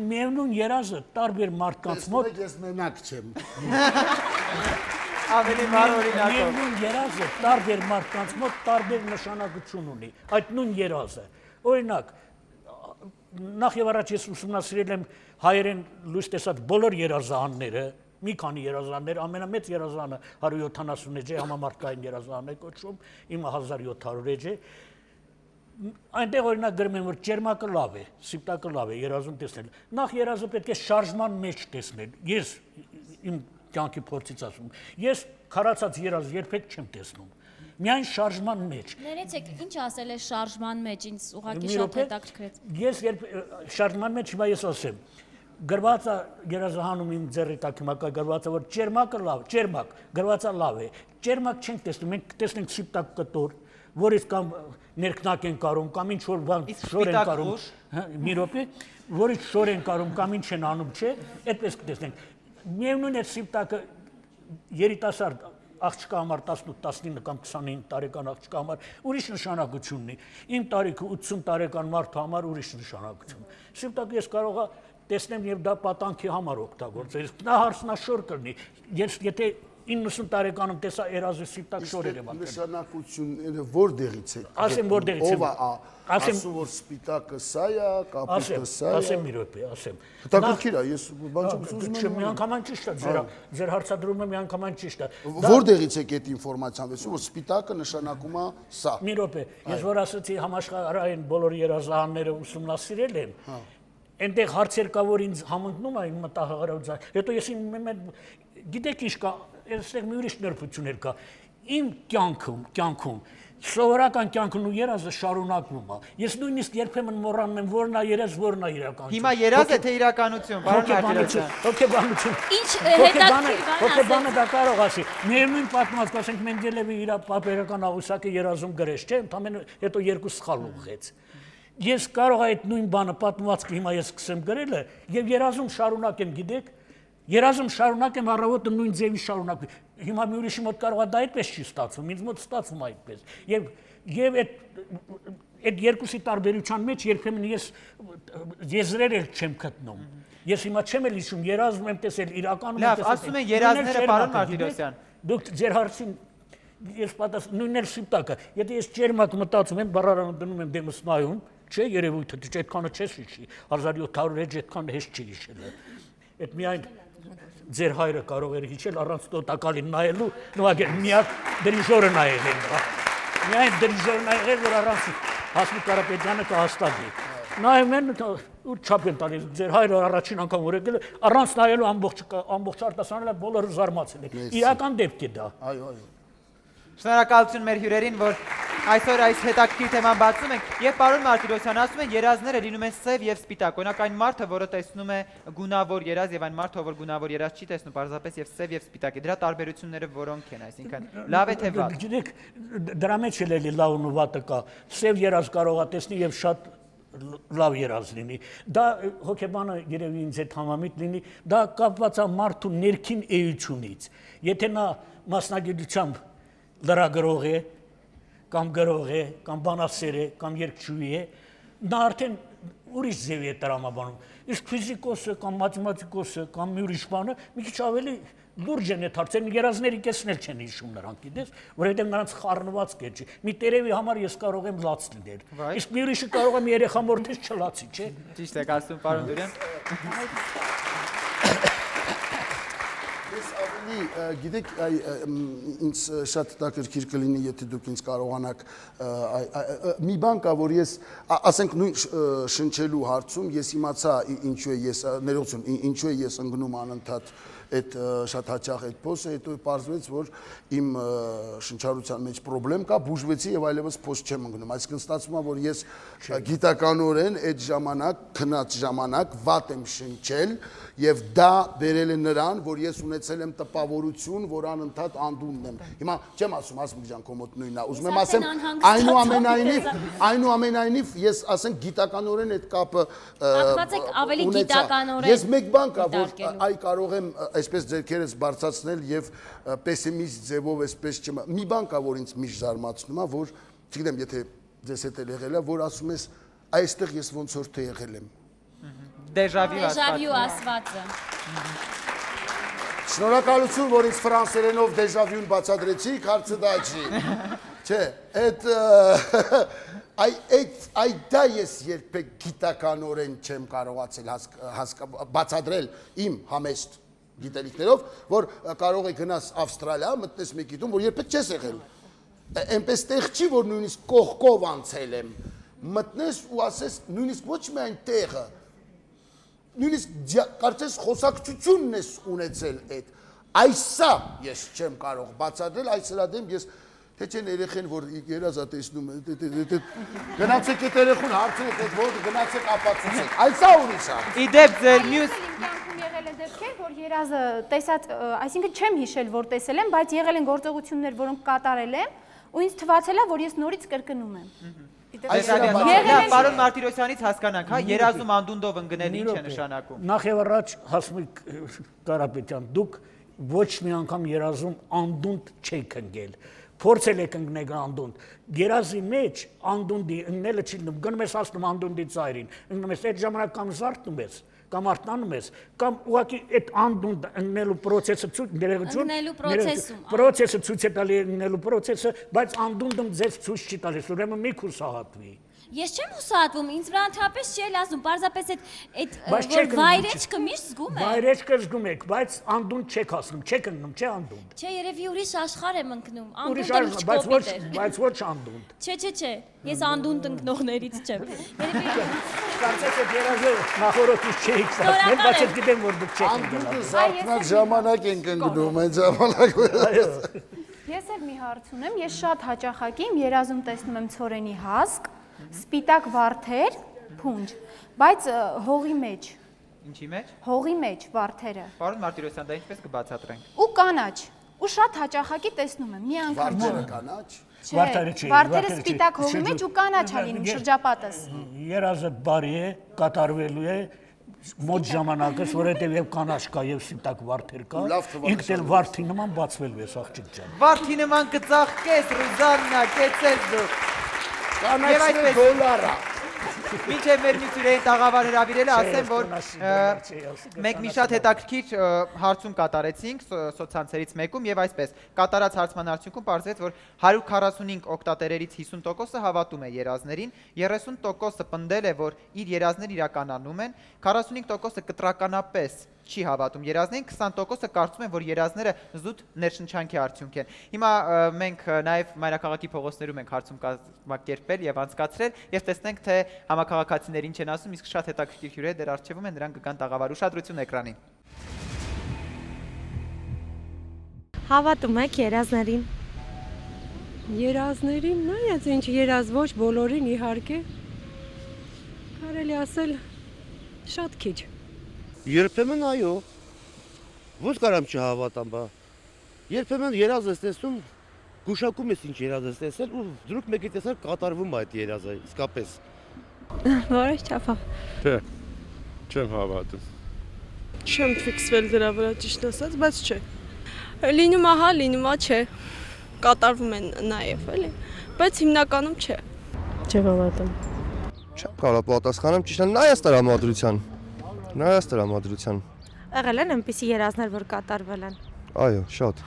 Միևնույն երազը տարբեր մարդկանց մոտ ես մենակ չեմ։ Ավելի վառ օրինակով։ Միևնույն երազը տարբեր մարդկանց մոտ տարբեր նշանակություն ունի։ Այդ նույն երազը։ Օրինակ, նախ եւ առաջ ես ուսումնասիրել եմ հայերեն լույս տեսած բոլոր երազանները, մի քանի երազաններ, ամենամեծ երազանը 170 էջ է, համամարտկային երազան է կոչվում, իմը 1700 էջ է։ Այնտեղ օրինակ գրում են, որ ճերմակը լավ է, սիպտակը լավ է, երազում տեսնել։ Նախ երազը պետք է շարժման մեջ տեսնել։ Ես իմ կյանքի փորձից ասում, ես քարացած երազ երբեք չեմ տեսնում։ Միայն շարժման մեջ։ Ներեցեք, ինչ ասել է շարժման մեջ, ինձ ուղղակի շատ հետաքրքրեց։ Ես երբ շարժման մեջ հիմա ես ասեմ, գրված է երազահանում իմ ձեռի տակ հիմա կա գրված է, որ ճերմակը լավ, ճերմակ, գրված է լավ է։ Ճերմակ չենք տեսնում, մենք տեսնենք սիպտակ կտոր, որից կամ ներքնակ են կարում, կամ ինչ որ բան շոր են կարում, մի րոպե, որից շոր են կարում, կամ ինչ են անում, չէ, այդպես կտեսնենք։ Միևնույն է սիպտակը երիտասարդ աղջկա համար 18-19 կամ 29 տարեկան աղջկա համար ուրիշ նշանակություն ունի։ Իմ տարիքը 80 տարեկան մարդու համար ուրիշ նշանակություն։ Սիպտակը ես կարող եմ տեսնեմ եւ դա պատանքի համար օգտագործել։ Նա հարցնաշոր կլինի։ Ես եթե 90 տարեկանում տեսա երազի սիպտակ շորեր եմ ակել։ Նշանակությունները որտեղից է։ Ասեմ որտեղից է։ Ասում որ սպիտակը սա է, կապիտը սա է։ Ասեմ մի րոպե, ասեմ։ Հետաքրքիր է, ես բան չեմ ուզում։ Չէ, միանգամայն ճիշտ է, ձեր հարցադրումը միանգամայն ճիշտ է։ Որտեղից է այդ ինֆորմացիան վերցնում, որ սպիտակը նշանակում է սա։ Մի րոպե, ես որ ասացի համաշխարհային բոլոր երազանները ուսումնասիրել եմ, այնտեղ հարցեր կա, որ ինձ համընկնում է իմ մտահղարոցը։ Հետո ես գիտեք ինչ կա, այստեղ մի ուրիշ նրբություններ կա։ Իմ կյանքում սովորական կյանքն ու երազը շարունակվում է։ Ես նույնիսկ երբեմն մոռանում եմ որն է երազ, որն է իրականություն։ Հիմա երազ է թե իրականություն, պարոն Մարտիրոսյան։ Հոգեբանություն։ Ինչ հետաքրքիր Հոգեբանը դա կարող ասի։ Միևնույն պատմած, ասենք Մենդելևի իր պապերական աղյուսակը երազում գրեց, չէ՞, ընդամենը հետո երկու սխալ ուղղեց։ Ես կարող եմ այդ նույն բանը պատմվածքը հիմա ես սկսեմ գրելը եւ երազում շարունակեմ, գիտեք, երազում շարունակեմ առավոտը նույն ձևի շարունակվի։ Հիմա մի ուրիշի մոտ կարող է դա այդպես չի ստացվում, ինձ մոտ ստացվում է այդպես։ Եվ այդ երկուսի տարբերության մեջ երբեմն ես եզրեր էլ չեմ գտնում։ Ես հիմա չեմ էլ հիշում, երազում եմ տեսել իրականում եմ Լավ, տեսել։ ասում են երազները, պարոն Մարտիրոսյան։ Դուք ձեր հարցին ես պատասխան նույնն էլ սիպտակը։ Եթե ես ճերմակ մտածում եմ, բառարանը դնում եմ դեմս նայում, չէ, երևույթը դե այդքանը չես հիշի, 1700 էջ այդքան հեշտ չի հիշել։ Այդ միայն ձեր հայրը կարող էր հիշել առանց տոտակալին նայելու, նույնիսկ միակ դրիժորը նայել էր։ Միայն դրիժորը նայել, որ առանց Հասմիկ Կարապետյանը կհաստատի։ Նայում են ու չափ են տալիս, ձեր հայրը առաջին անգամ որ եկել է, առանց նայելու ամբողջ արտասանելը բոլորը զարմացել են։ Իրական դեպք է դա։ Այո, այո։ Շնորհակալություն մեր հյուրերին, որ այսօր այս հետաքրքիր թեման բացում ենք։ Եվ պարոն Մարտիրոսյան, ասում են երազները լինում են սև եւ սպիտակ։ Օրինակ այն մարդը, որը տեսնում է գունավոր երազ եւ այն մարդը, որ գունավոր երազ չի տեսնում, պարզապես եւ սև եւ սպիտակ է։ Դրա տարբերությունները որոնք են, այսինքն լավ է թե վատ։ Գիտեք, դրա մեջ էլ էլի լավն ու վատը կա։ Սև երազ կարող է տեսնի եւ շատ լավ երազ լինի։ Դա հոգեբանը երևի ինձ հետ համամիտ լինի, դա կապված է մարդու ներքին էությունից։ Եթե նա մասնագիտությամբ լրագրող է, կամ գրող է, կամ բանասեր է, կամ երգչուհի է, նա արդեն ուրիշ ձև է տրամաբանում։ Իսկ ֆիզիկոսը կամ մաթեմատիկոսը կամ մի ուրիշ բանը մի քիչ ավելի լուրջ են այդ հարցերն, երազների կեսնել չեն հիշում նրանք, գիտես, որովհետև նրանց խառնված կետ չի։ Մի տերևի համար ես կարող եմ լաց լինել, իսկ մի ուրիշը կարող եմ երեխա մորթես չլացի, չէ։ Ճիշտ եք ասում, պարոն Դուրյան։ Ես ավելի, գիտեք, ինձ շատ հետաքրքիր կլինի, եթե դուք ինձ կարողանաք մի բան կա, որ ես, ասենք նույն շնչելու հարցում, ես իմացա ինչու է ես, ներողություն, ինչու է ես ընկնում անընդհատ այդ շատ հաճախ այդ փոստը, հետո պարզվեց, որ իմ շնչառության մեջ խնդրեմ կա, բուժվեցի եւ այլևս փոստ չեմ ընկնում։ Այսինքն ստացվում է, որ ես գիտականորեն այդ ժամանակ, քնած ժամանակ վատ եմ շնչել եւ դա բերել է նրան, որ ես ունեցել եմ տպավորություն, որ անընդհատ անդունդն եմ։ Հիմա չեմ ասում, ասում ջան, կոմոդ նույնն է։ Ուզում եմ ասեմ, այնուամենայնիվ ես ասենք գիտականորեն այդ կապը ավելի գիտականորեն։ Ես մեկ բան կա, որ այ կարող եմ այսպես ձերքերս բարձրացնել եւ պեսիմիստ ձևով այսպես չեմ։ Մի բան կա, որ ինձ միշտ զարմացնում է, որ չգիտեմ, եթե ձեզ հետ էլ եղել է, որ ասում ես այստեղ ես ոնց որ թե եղել եմ։ Դեժավյու ասվածը։ Շնորհակալություն, որ ինձ ֆրանսերենով դեժավյուն բացատրեցիք, հարցը դա չի։ Չէ, այ դա ես երբեք գիտականորեն չեմ կարողացել բացատրել իմ համեստ գիտելիքներով, որ կարող է գնաս Ավստրալիա, մտնես մի գիտում, որ երբեք չես եղել։ Այնպես տեղ չի, որ նույնիսկ կողքով անցել եմ, մտնես ու ասես նույնիսկ ոչ միայն տեղը, նույնիսկ կարծես խոսակցությունն ես ունեցել այդ, այսա ես չեմ կարող բացատրել, այս հրա դեմ ես թե չեն երեխեն, որ երազա տեսնում է, գնացեք այդ երեխուն հարցրեք այդ որ գնացեք ապացուցեք, այսա ուրիշ է։ Իդեպ ձեր մյուս կյանքում եղել է դեպքեր, որ երազը տեսած, այսինքն չեմ հիշել, որ տեսել եմ, բայց եղել են գործողություններ, որոնք կատարել եմ, ու ինձ թվացել է, որ ես նորից կրկնում եմ։ Պարոն Մարտիրոսյանից հասկանանք, հա, երազում անդունդով ընկնել ինչ է նշանակում։ Նախ եւ առաջ Հասմիկ Կարապետյան, դուք ոչ մի անգամ երազում անդունդ չեք ընկել։ Փորձել եք ընկնել անդունդ։ Երազի մեջ անդունդի ընկնելը չի լինում, գնում ես ասում անդունդի ծայրին, ընկնում ես այդ ժամանակ կամ զարթնում ես, կամ արթնանում ես, կամ ուղղակի այդ անդունդ ընկնելու պրոցեսը ցույց է տալի ընկնելու պրոցեսը, բայց անդունդը ձեզ ցույց չի տալիս, ուրեմն մի հուսահատվի։ Ես չեմ հուսահատվում, ինձ վրա ընդհանրապես չի ասում, պարզապես այդ վայրեջքը միշտ զգում է։ Վայրեջքը զգում եք, բայց անդունդ չեք ասում, չեք ընկնում, չէ անդունդ։ Չէ, երևի ուրիշ աշխարհ եմ ընկնում, ուրիշ անդունդը աշխարհ, բայց ոչ անդունդ։ Չէ, ես անդունդ ընկնողներից չեմ։ Կարծես այդ երազը նախորդից չէիք ստացել, բայց ես գիտեմ, որ դուք չեք ընկել։ Անդունդը զարթնած ժամանակ ենք ընկնում, այդ ժամանակ։ Ես էլ մի հարց ունեմ, ես շատ հաճախակի իմ երազում տեսնում եմ ցորենի հասկ, սպիտակ վարդեր, փունջ, բայց հողի մեջ։ Ինչի մեջ։ Հողի մեջ վարդերը։ Պարոն Մարտիրոսյան, դա ինչպես կբացատրենք։ Ու կանաչ։ Ու շատ հաճախակի տեսնում եմ, մի անգամ։ Վարդերը կանաչ։ Վարդերը սպիտակ հողի մեջ ու կանաչ է լինում շրջապատս։ Երազը բարի է, կատարվելու է մոտ ժամանակս, որովհետև եւ կանաչ կա եւ սպիտակ վարդեր կա, ինքն էլ վարդի նման բացվելու է աղջիկ ջան։ Վարդի նման կծաղկես, Ռուզաննա, կեցես դուք։ Կանաչը դոլարա։ Մինչև մեր մյուսուրային տաղավար հրավիրելը ասեմ, որ մենք մի շատ հետաքրքիր հարցում կատարեցինք սոցցանցերից մեկում եւ այսպես կատարած հարցման արդյունքում պարզվեց, որ 145 օգտատերերից 50%-ը հավատում է երազներին, 30%-ը պնդել է, որ իր երազները իրականանում են, 45%-ը կտրականապես չի հավատում երազներին, 20%-ը կարծում են, որ երազները զուտ ներշնչանքի արդյունք են։ Հիմա մենք նաև մայրաքաղաքի փողոցներում ենք հարցում կազմակերպել եւ անցկացրել եւ տեսնենք, թե համաքաղաքացիները ինչ են ասում, իսկ շատ հետաքրքիր հյուրեր դեռ առջևում են, նրանք կգան տաղավար։ Ուշադրություն էկրանին։ Հավատում եք երազներին։ Երազներին, նայած ինչ երազ ոչ բոլորին իհարկե։ Կարելի ասել շատ քիչ։ Երբեմն այո, ոչ կարամ չհավատամ, բա երբեմն երազ ես տեսնում, գուշակում ես ինչ երազ ես տեսել ու դրուկ մեկի տեսար կատարվում է այդ երազը, իսկապես։ Որոշ չափով։ Չէ, չեմ հավատում։ Չեմ ֆիքսվել դրա վրա ճիշտ ասած, բայց չէ։ Լինում է հա, լինում է չէ։ Կատարվում են նաև, էլի, բայց հիմնականում չէ։ Չեմ հավատում։ Չեմ կարող պատասխանեմ, ճիշտ է, նայած տրամադրության։ Եղել են այնպիսի երազներ, որ կատարվել են։ Այո, շատ։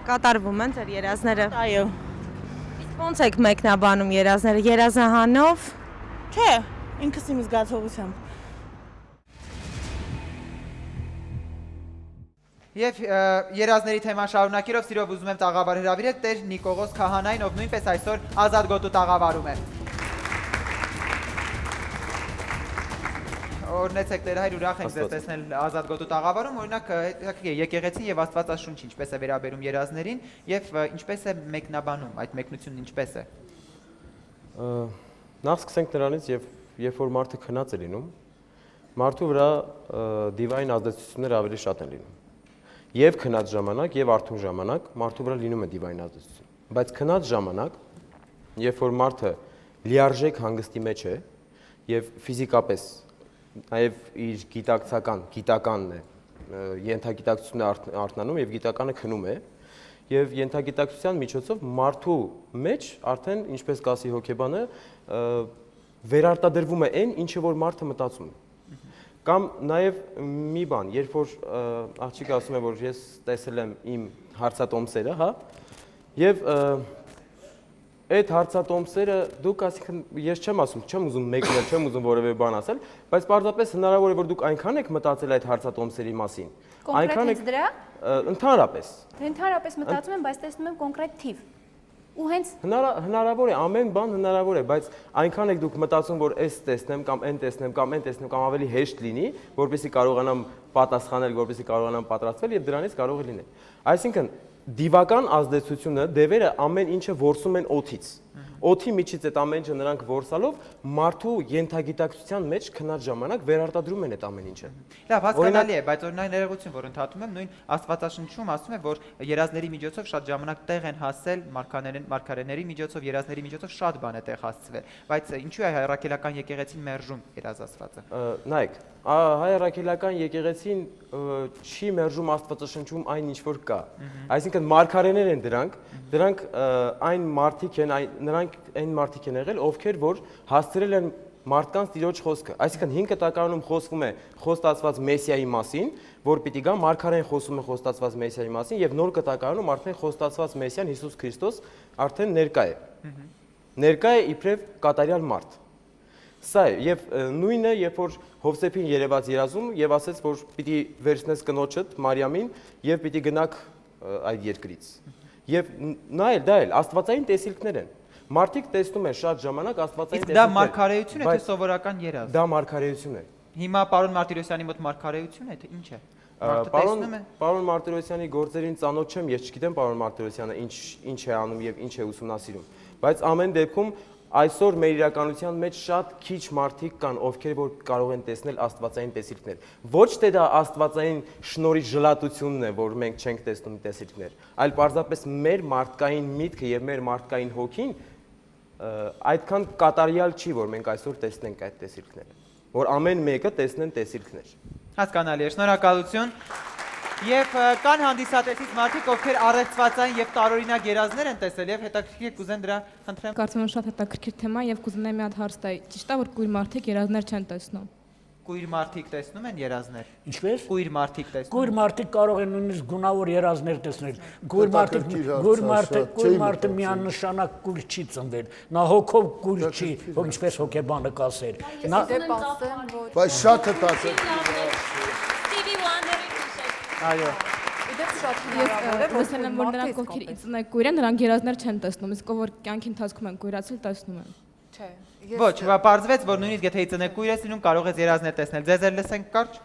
Կատարվում են ձեր երազները։ Այո։ Իսկ ո՞նց եք մեկնաբանում երազները, երազահանով։ Չէ, ինքս իմ զգացողությամբ։ Եվ երազների թեման շարունակելով սիրով ուզում եմ տաղավար հրավիրել Տեր Նիկողոս Քահանային, ով նույնպես այսօր ազատ գոտու տաղավարում է։ Օրհնեցեք Տեր Հայր, ուրախ ենք ձեզ տեսնել ազատ գոտու տաղավարում, օրինակ եկեղեցին եւ Աստվածաշունչը ինչպես է վերաբերում երազներին եւ ինչպես է մեկնաբանում, այդ մեկնությունն ինչպես է։ Նախ սկսենք նրանից եւ երբ որ մարդը քնած է լինում, մարդու վրա դիվային ազդեցությունները ավելի շատ են լինում։ Եվ քնած ժամանակ, եւ արթուն ժամանակ մարդու վրա լինում է դիվային ազդեցություն։ Բայց քնած ժամանակ, երբ որ մարդը լիարժեք հանգստի մեջ է եւ ֆիզիկապես նաև իր գիտականն է, ենթագիտակցությունն է արթնանում եւ գիտականը քնում է եւ ենթագիտակցության միջոցով մարդու մեջ արդեն ինչպես կասի հոգեբանը վերարտադրվում է այն ինչը որ մարդը մտածում է կամ նաև մի բան երբ որ աղջիկը ասում է որ ես տեսել եմ իմ հարցատոմսերը հա եւ այդ հարցատոմսերը դուք ասիքն ես չեմ ասում, չեմ ուզում մեկնել, չեմ ուզում որևէ բան ասել, բայց պարզապես հնարավոր է որ դուք այնքան եք մտածել այդ հարցատոմսերի մասին։ Կոնկրետ հենց դրա։ Ընդհանրապես։ Ընդհանրապես մտածում եմ, բայց տեսնում եմ կոնկրետ թիվ։ Ու հենց հնարավոր է, ամեն բան հնարավոր է, բայց այնքան եք դուք մտածում, որ այս տեսնեմ կամ այն տեսնեմ կամ այն տեսնեմ կամ ավելի հեշտ լինի, որպեսզի կարողանամ պատասխանել, որպեսզի կարողանամ պատրաստվել եւ դրանից կարող է լինել։ Այսինքն դիվական ազդեցությունը դևերը ամեն ինչը որսում են օդից։ Օդի միջից այդ ամեն ինչը նրանք որսալով մարդու ենթագիտակցության մեջ քնած ժամանակ վերարտադրում են այդ ամեն ինչը։ Լավ, հասկանալի է, բայց օրինակ ներողություն, որ ընդհատում եմ, նույն Աստվածաշնչում ասում է, որ երազների միջոցով շատ ժամանակ տեղ են հասել մարգարեների միջոցով, երազների միջոցով շատ բան է տեղ հասցվել, բայց ինչու է հայրաքելական եկեղեցին մերժում երազասվածը։ Նայեք, հայ առաքելական եկեղեցին չի մերժում Աստվածաշնչում այն ինչ որ կա։ Այսինքն մարգարեներ են դրանք այն մարդիկ են, նրանք այն մարդիկ են եղել, ովքեր որ հասցրել են մարդկանց Տիրոջ խոսքը։ Այսինքն 5 տակարանում խոսվում է խոստացված Մեսիայի մասին, որ պիտի գա, մարգարեն խոսում է խոստացված Մեսիայի մասին եւ նոր կտակարանում արդեն խոստացված Մեսիան Հիսուս Քրիստոս արդեն ներկա է։ Ներկա է իբրև կատարյալ մարդ։ Սա է, եւ նույնը, երբ որ Հովսեփին երևաց երազում եւ ասեց, որ պիտի վերցնես կնոջդ Մարիամին եւ պիտի գնաք այդ երկրից։ Եվ դա էլ աստվածային տեսիլքներ են։ Մարդիկ տեսնում են շատ ժամանակ աստվածային տեսիլքներ։ Դա մարգարեություն է թե սովորական երազ։ Դա մարգարեություն է։ Հիմա պարոն Մարտիրոսյանի մոտ մարգարեություն է թե ինչ է։ Պարոն Մարտիրոսյանի գործերին ծանոթ չեմ, ես չգիտեմ պարոն Մարտիրոսյանը ինչ է անում եւ ինչ է ուսումնասիրում, բայց ամեն դեպքում այսօր մեր իրականության մեջ շատ քիչ մարդիկ կան, ովքեր որ կարող են տեսնել աստվածային տեսիլքներ։ Ոչ թե դա աստվածային շնորհի ժլատությունն է, որ մենք չենք տեսնում տեսիլքներ, այլ պարզապես մեր մարդկային միտքը եւ մեր մարդկային հոգին այդքան կատարյալ չի, որ մենք այսօր տեսնենք այդ տեսիլքները, որ ամեն մեկը տեսնեն տեսիլքներ։ Հասկանալի է, շնորհակալություն։ Եվ կան հանդիսատեսից մարդիկ, ովքեր առեղծվածային եւ տարօրինակ երազներ են տեսել եւ հետաքրքիր կուզեն դրա խնդրեմ։ Կարծում եմ շատ հետաքրքիր թեմա եւ կուզենայի մի հատ հարց տալ։ Ճիշտ է, որ կույր մարդիկ երազներ չեն տեսնում։ Կույր մարդիկ տեսնում են երազներ։ Ինչպես։ Կույր մարդիկ տեսնում։ Կույր մարդիկ կարող են նույնիսկ գունավոր երազներ տեսնել։ Կույր մարդը միանշանակ կույր չի ծնվել։ Նա հոգով կույր չի, ինչպես հոգեբանը կասեր։ Բայց շատ հետաքրքիր։ Այո։ Իդեպ շատ հնարավոր է, որ նրանք ովքեր իծնեք կույր են, նրանք երազներ չեն տեսնում, իսկ ով որ կյանքի ընթացքում են կույրացել, տեսնում են։ Չէ։ Ոչ, պարզվեց, որ նույնիսկ եթե իծնեք կույր ես լինում, կարող ես երազներ տեսնել։ Ձեզ էլ լսենք կարճ։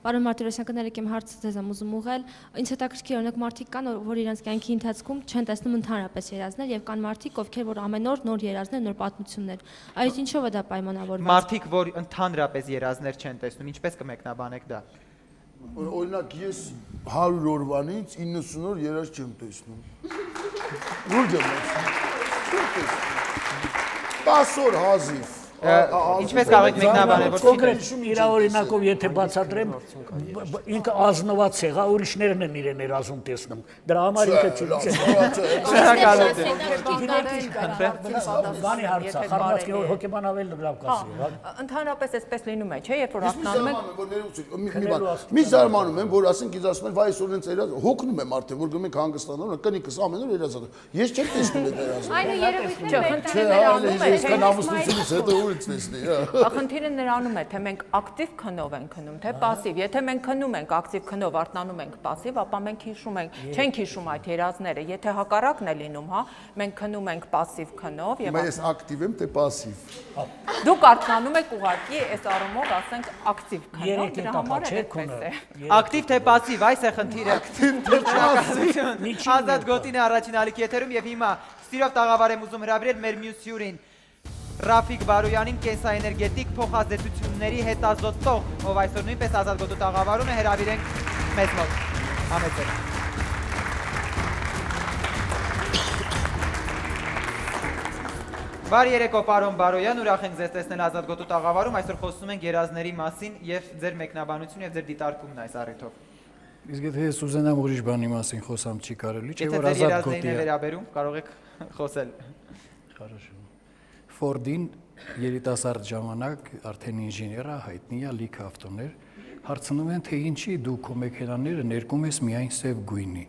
Պարոն Մարտիրոսյան, կներեք իմ հարցը ձեզ եմ ուզում ուղղել։ Ինձ հետաքրքիր օրինակ մարդիկ կան, որ իրենց կյանքի ընթացքում չեն տեսնում ընդհանրապես երազներ եւ կան մարդիկ, ովքեր որ ամեն օր նոր երազներ, նոր պատմություններ։ Այս ինչով է դա պայմանավորված։ Մարդիկ, որ ընդհանրապես երազներ չեն տեսնում, ինչպես կմեկնաբանեք դա։ Օրինակ ես 100 օրվանից 90 օր երազ չեմ տեսնում։ Ուրջ եմ ասում։ 10 օր հազիվ, Ինչպես կարող եք մեկնաբանել, որ կոնկրետ իր օրինակով եթե բացատրեմ, ինքը ազնված եղա, ուրիշներն են իրեն երազում տեսնում։ Դրա համար ինքը բանի հարցը, խառնած հոգեբան ավելի լավ կասի։ Ընդհանրապես այսպես լինում է, չէ՞, երբ որ արթնանում եք։ Մի զարմանում եմ, որ ասենք ինձ ասում են, վայ այսօր ինձ երազ, հոգնում եմ արդեն, որ գնում ենք հանգստանալու, կնիկս ամեն օր երազա։ Ես չեմ տեսնում այդ երազը։ Այո, երևույթները Խնդիրը նրանում է, թե մենք ակտիվ քնով ենք քնում, թե պասիվ։ Եթե մենք քնում ենք ակտիվ քնով, արթնանում ենք պասիվ, ապա մենք հիշում ենք, չենք հիշում այդ երազները։ Եթե հակառակն է լինում, հա, մենք քնում ենք պասիվ քնով եւ Ես ակտիվ եմ, թե պասիվ։ Դուք արթնանում եք ուղղակի այս առումով, ասենք, ակտիվ քնով, դրա համար է այդպես է։ Ակտիվ թե պասիվ, այս է խնդիրը։ Ազատ Գոտինը առաջին ալիք եթերում եւ հիմա սիրով տաղավար եմ ուզում հրավիրել մեր մյուս հյուրին Ռաֆիկ Բարոյանին, կենսաէներգետիկ փոխազդեցությունների հետազոտող, ով այսօր նույնպես Ազատ Գոտու տաղավարում է, հրավիրենք մեզ մոտ։ Համեցեք։ Բարի երեկո, պարոն Բարոյան, ուրախ ենք ձեզ տեսնել Ազատ Գոտու տաղավարում, այսօր խոսում ենք երազների մասին եւ ձեր մեկնաբանությունը եւ ձեր դիտարկումն այս առիթով։ Իսկ եթե ես ուզենամ ուրիշ բանի մասին խոսամ, չի կարելի, չէ՞ որ Ազատ Ազատ Գոտի Գոտի է վերաբերում, կարող եք խոսել։ Хорошо։ Ֆորդին երիտասարդ ժամանակ արդեն ինժեներ է, հայտնի է, լիքը ավտոներ, հարցնում են, թե ինչի դու քո մեքենաները ներկում ես միայն սև գույնի։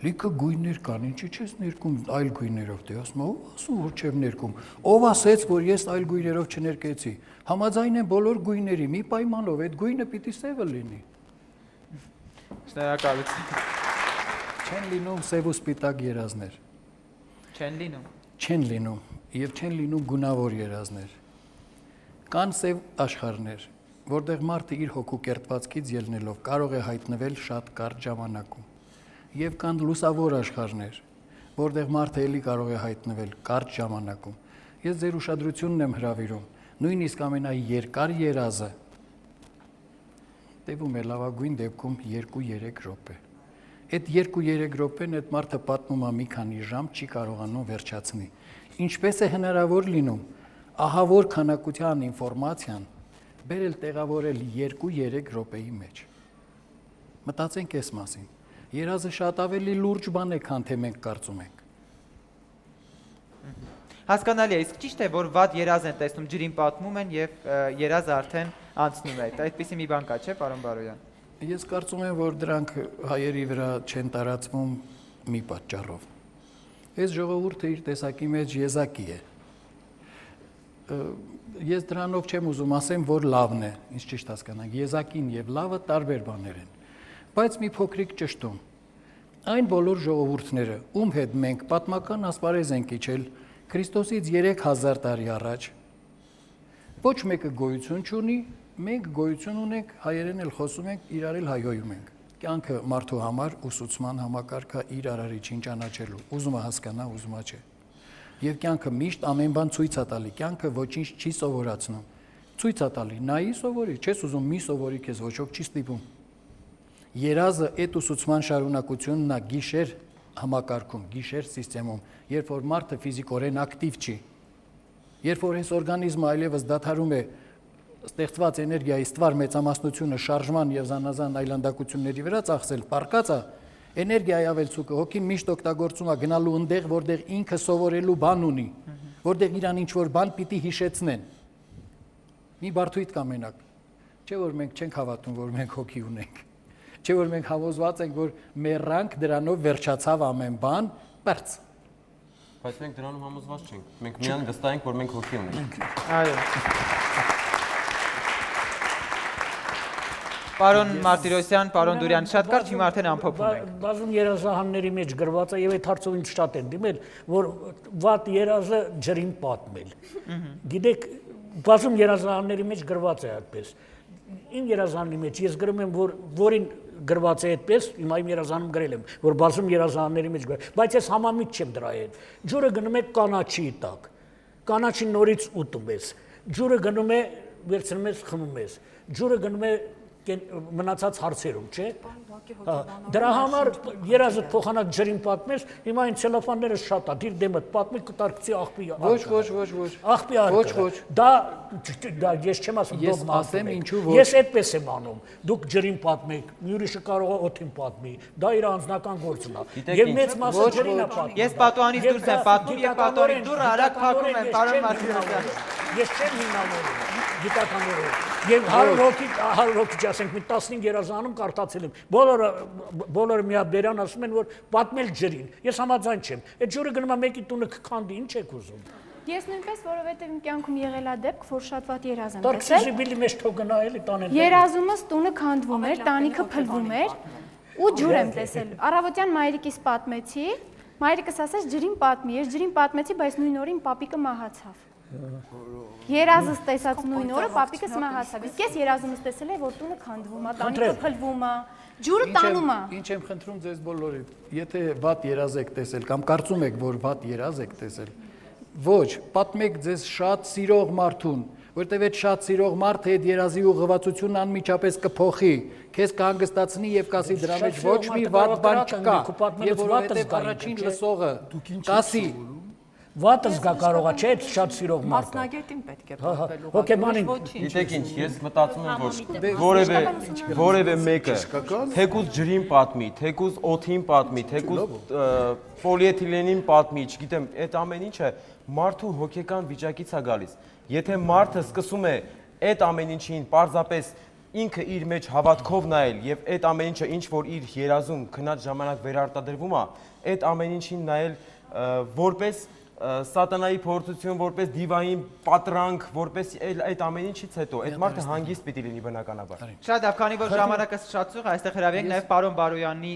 Լիքը գույներ կան, ինչի՞ չես ներկում այլ գույներով, դե ասում ով ասում որ չեմ ներկում։ Ով ասեց, որ ես այլ գույներով չներկեցի։ Համաձայն եմ բոլոր գույների, մի պայմանով, այդ գույնը պիտի սևը լինի։ Շնորհակալություն։ Չեն լինում սև ու սպիտակ երազներ։ Չեն լինում։ Չեն լինում եւ չեն լինում գունավոր երազներ։ Կան սև աշխարհներ, որտեղ մարդը իր հոգու կերտվածքից ելնելով կարող է հայտնվել շատ կարճ ժամանակում։ Եվ կան լուսավոր աշխարհներ, որտեղ մարդը ելի կարող է հայտնվել կարճ ժամանակում։ Ես ձեր ուշադրությունն եմ հրավիրում, նույնիսկ ամենաերկար երազը տևում է լավագույն դեպքում 2-3 րոպե։ Այդ 2-3 րոպեն այդ մարդը պատմում է մի քանի ժամ, չի կարողանում վերջացնի։ Ինչպես է հնարավոր լինում ահավոր քանակության ինֆորմացիան բերել տեղավորել 2-3 րոպեի մեջ։ Մտածենք այս մասին։ Երազը շատ ավելի լուրջ բան է, քան թե մենք կարծում ենք։ Հասկանալի է, իսկ ճիշտ է, որ վատ երազ են տեսնում, ջրին պատմում են եւ երազը արդեն անցնում է։ Այդպիսի մի բան կա, չէ՞, պարոն Բարոյան։ Ես կարծում եմ, որ դրանք հայերի վրա չեն տարածվում մի պատճառով։ Այս ժողովուրդը իր տեսակի մեջ եզակի է։ Ես դրանով չեմ ուզում ասեմ, որ լավն է, ինչ ճիշտ հասկանանք, եզակին եւ լավը տարբեր բաներ են։ Բայց մի փոքրիկ ճշտում։ Այն բոլոր ժողովուրդները, ում հետ մենք պատմական ասպարեզ ենք իջել Քրիստոսից 3000 տարի առաջ, ոչ մեկը գոյություն չունի, մենք գոյություն ունենք, հայերեն էլ խոսում ենք, իրար էլ հայհոյում ենք։ Կյանքը մարդու համար ուսուցման համակարգը իր արարիչին ճանաչելու, ուզում է հասկանա, ուզում է չէ։ Եվ կյանքը միշտ ամեն բան ցույց է տալի, կյանքը ոչինչ չի սովորացնում։ Ցույց է տալի, նայի սովորի, չես ուզում մի սովորի, քեզ ոչ ոք չի ստիպում։ Երազը այդ ուսուցման շարունակությունն է գիշեր համակարգում, գիշեր սիստեմում, երբ որ մարդը ֆիզիկորեն ակտիվ չի, երբ որ այս օրգանիզմը այլևս դադարում է ստեղծված էներգիայի ստվար մեծամասնությունը շարժման եւ զանազան այլանդակությունների վրա ծախսել, պարկած է, էներգիայի ավելցուկը հոգին միշտ օգտագործում է գնալու այնտեղ, որտեղ ինքը սովորելու բան ունի, որտեղ իրան ինչ որ բան պիտի հիշեցնեն։ Մի բարդույթ կա մենակ, չէ որ մենք չենք հավատում, որ մենք հոգի ունենք։ Չէ որ մենք համոզված ենք, որ մեռանք դրանով վերջացավ ամեն բան, բարձ։ Բայց մենք դրանում համոզված չենք։ Մենք միայն վստահ ենք, որ մենք հոգի ունենք։ Այո։ Պարոն Մարտիրոսյան, պարոն Դուրյան, շատ կարճ հիմա արդեն ամփոփում ենք։ Բազում երազահանների մեջ գրված է եւ այդ հարցով ինձ շատ են դիմել, որ վատ երազը ջրին պատմել։ Գիտեք, բազում երազահանների մեջ գրված է այդպես։ Իմ երազանի մեջ ես գրում եմ, որին գրված է այդպես, հիմա իմ երազանում գրել եմ, որ բազում երազանների մեջ գրել, բայց ես համամիտ չեմ դրա հետ։ Ջուրը գնում է կանաչի տակ, կանաչին նորից ուտում ես, ջուրը գնում է վերցնում ես, խմում ես, ջուրը գնում է մնացած հարցերում, չէ։ Դրա համար երազը փոխանակ ջրին պատմես, հիմա այն ցելոֆանները շատ է, դիր դեմդ պատմի կտարկցի աղբի։ Ոչ։ Աղբի արկը։ Դա ես չեմ ասում Ես ասեմ ինչու ոչ։ Ես այդպես եմ անում։ Դուք ջրին պատմեք, ուրիշը կարող է օդին պատմի։ Դա իր անձնական գործն է։ Եվ մեծ մասը ջրին է պատմում։ Ես պատուհանից դուրս եմ պատմում եւ պատորի դուրը արագ փակում եմ, պարոն Մարտիրոսյան։ Ես չեմ հիմնավորում գիտականորեն։ Եվ 100 հոգի ասենք մի 15 երազանում կարդացել եմ։ Բոլորը միաբերան ասում են որ պատմել ջրին։ Ես համաձայն չեմ։ Այդ ջուրը գնում է մեկի տունը կքանդի, ինչ եք ուզում։ Ես նույնպես, որովհետև իմ կյանքում եղել է դեպք, որ շատ վատ երազ եմ տեսել։ Տորքսիզի մեջ թողնա էլի տանել։ Երազումս տունը քանդվում էր, տանիքը փլվում էր ու ջուր եմ տեսել։ Առավոտյան մայրիկիս պատմեցի, մայրիկս ասաց ջրին պատմի, ես ջրին պատմեցի, բայց նույն օրին պապիկը մահացավ։ Երազս տեսած նույն օրը պապիկս մահացավ։ Իսկ ես երազումս տեսել եմ, որ տունը քանդվում է, տանիքը փլվում է, ջուրը տանում է։ Ինչ եմ խնդրում ձեզ բոլորի, եթե վատ երազ եք տեսել կամ կարծում եք, որ վատ երազ եք տեսել, ոչ, պատմեք ձեզ շատ սիրող մարդուն, որտեվ այդ շատ սիրող մարդը այդ երազի ուղղվածությունն անմիջապես կփոխի, քեզ կհանգստացնի եւ կասի դրա մեջ ոչ մի վատ բան չկա, եւ որովհետեւ առաջին լսողը կասի վատը զգա կարողա, չէ, շատ սիրող մարդ։ Մասնագետին պետք է պատմելու։ Հոգեբանին։ Գիտեք ինչ, ես մտածում եմ, որ որևէ մեկը թեկուզ ջրին պատմի, թեկուզ օդին պատմի, թեկուզ պոլիէթիլենին պատմի, չգիտեմ, այդ ամեն ինչը մարդու հոգեկան վիճակից է գալիս։ Եթե մարդը սկսում է այդ ամեն ինչին պարզապես ինքը իր մեջ հավատքով նայել եւ այդ ամեն ինչը ինչ որ իր երազում քնած ժամանակ վերարտադրվում է, այդ ամեն ինչին նայել որպես սատանայի փորձություն, որպես դիվային պատրանք, որպես այդ ամեն ինչից հետո այդ մարդը հանգիստ պիտի լինի բնականաբար։ Շատ լավ, քանի որ ժամանակը շատ ծուղ է, այստեղ հրավիրենք նաև պարոն Բարոյանի